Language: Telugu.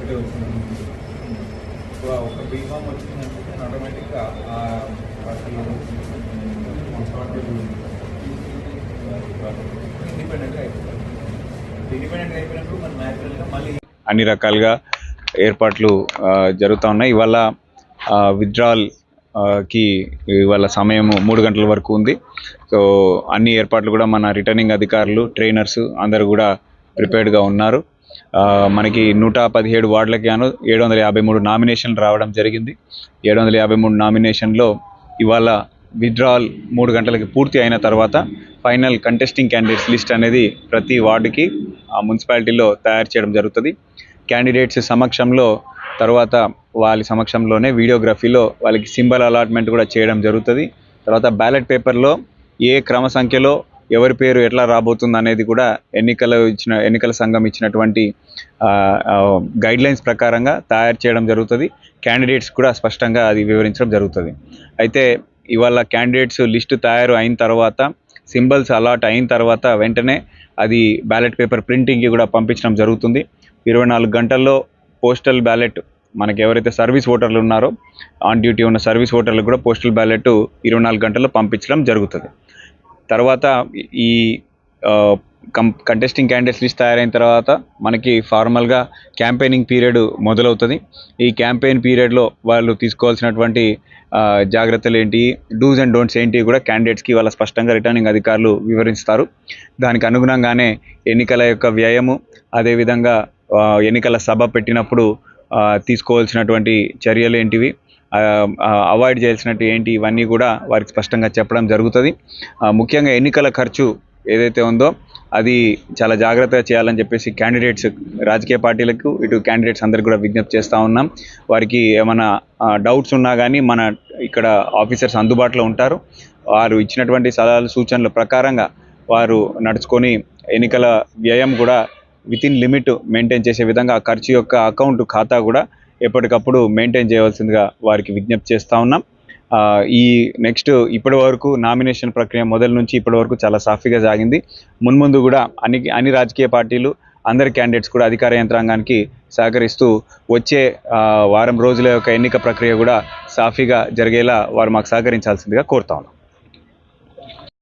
ఒకటే వచ్చింది. సో ఒక బీఫామ్ వచ్చిందంటే ఆటోమేటిక్గా అసలు ఇండిపెండెంట్గా అయిపోతారు. ఇండిపెండెంట్గా అయిపోయినప్పుడు మన న్యాచురల్గా మళ్ళీ అన్ని రకాలుగా ఏర్పాట్లు జరుగుతూ ఉన్నాయి. ఇవాళ విత్డ్రాల్ కి ఇవాళ సమయం 3 గంటల వరకు ఉంది. సో అన్ని ఏర్పాట్లు కూడా మన రిటర్నింగ్ అధికారులు, ట్రైనర్స్ అందరూ కూడా ప్రిపేర్డ్గా ఉన్నారు. మనకి 117 వార్డులకు గాను 753 నామినేషన్లు రావడం జరిగింది. 753 నామినేషన్లో ఇవాళ విత్డ్రాల్ 3 గంటలకి పూర్తి అయిన తర్వాత ఫైనల్ కంటెస్టింగ్ క్యాండిడేట్స్ లిస్ట్ అనేది ప్రతి వార్డుకి మున్సిపాలిటీలో తయారు చేయడం జరుగుతుంది. క్యాండిడేట్స్ సమక్షంలో తర్వాత వాళ్ళ సమక్షంలోనే వీడియోగ్రఫీలో వాళ్ళకి సింబల్ అలాట్మెంట్ కూడా చేయడం జరుగుతుంది. తర్వాత బ్యాలెట్ పేపర్లో ఏ క్రమ సంఖ్యలో ఎవరి పేరు ఎట్లా రాబోతుంది అనేది కూడా ఎన్నికల సంఘం ఇచ్చినటువంటి గైడ్లైన్స్ ప్రకారంగా తయారు చేయడం జరుగుతుంది. క్యాండిడేట్స్ కూడా స్పష్టంగా అది వివరించడం జరుగుతుంది. అయితే ఇవాళ క్యాండిడేట్స్ లిస్టు తయారు అయిన తర్వాత సింబల్స్ అలాట్ అయిన తర్వాత వెంటనే అది బ్యాలెట్ పేపర్ ప్రింటింగ్కి కూడా పంపించడం జరుగుతుంది. 24 గంటల్లో పోస్టల్ బ్యాలెట్ మనకి ఎవరైతే సర్వీస్ ఓటర్లు ఉన్నారో ఆన్ డ్యూటీ ఉన్న సర్వీస్ ఓటర్లకు కూడా పోస్టల్ బ్యాలెట్ 24 గంటల్లో పంపించడం జరుగుతుంది. తర్వాత ఈ కంటెస్టింగ్ క్యాండిడేట్స్ లిస్ట్ తయారైన తర్వాత మనకి ఫార్మల్గా క్యాంపెయినింగ్ పీరియడ్ మొదలవుతుంది. ఈ క్యాంపెయిన్ పీరియడ్లో వాళ్ళు తీసుకోవాల్సినటువంటి జాగ్రత్తలు ఏంటి, డూస్ అండ్ డోంట్స్ ఏంటి కూడా క్యాండిడేట్స్కి వాళ్ళ స్పష్టంగా రిటర్నింగ్ అధికారులు వివరిస్తారు. దానికి అనుగుణంగానే ఎన్నికల యొక్క వ్యయము, అదేవిధంగా ఎన్నికల సభ పెట్టినప్పుడు తీసుకోవాల్సినటువంటి చర్యలు ఏంటివి, అవాయిడ్ చేయాల్సినట్టు ఏంటి, ఇవన్నీ కూడా వారికి స్పష్టంగా చెప్పడం జరుగుతుంది. ముఖ్యంగా ఎన్నికల ఖర్చు ఏదైతే ఉందో అది చాలా జాగ్రత్తగా చేయాలని చెప్పేసి క్యాండిడేట్స్, రాజకీయ పార్టీలకు ఇటు క్యాండిడేట్స్ అందరికీ కూడా విజ్ఞప్తి చేస్తూ ఉన్నాం. వారికి ఏమైనా డౌట్స్ ఉన్నా కానీ మన ఇక్కడ ఆఫీసర్స్ అందుబాటులో ఉంటారు. వారు ఇచ్చినటువంటి సలహాలు సూచనల ప్రకారంగా వారు నడుచుకొని ఎన్నికల వ్యయం కూడా వితిన్ లిమిట్ మెయింటైన్ చేసే విధంగా ఆ ఖర్చు యొక్క అకౌంట్ ఖాతా కూడా ఎప్పటికప్పుడు మెయింటైన్ చేయవలసిందిగా వారికి విజ్ఞప్తి చేస్తూ ఉన్నాం. ఈ నెక్స్ట్ ఇప్పటి వరకు నామినేషన్ ప్రక్రియ మొదలు నుంచి ఇప్పటి వరకు చాలా సాఫీగా సాగింది. మున్ముందు కూడా అన్ని రాజకీయ పార్టీలు, అందరి క్యాండిడేట్స్ కూడా అధికార యంత్రాంగానికి సహకరిస్తూ వచ్చే వారం రోజుల యొక్క ఎన్నిక ప్రక్రియ కూడా సాఫీగా జరిగేలా వారు మాకు సహకరించాల్సిందిగా కోరుతా ఉన్నాం.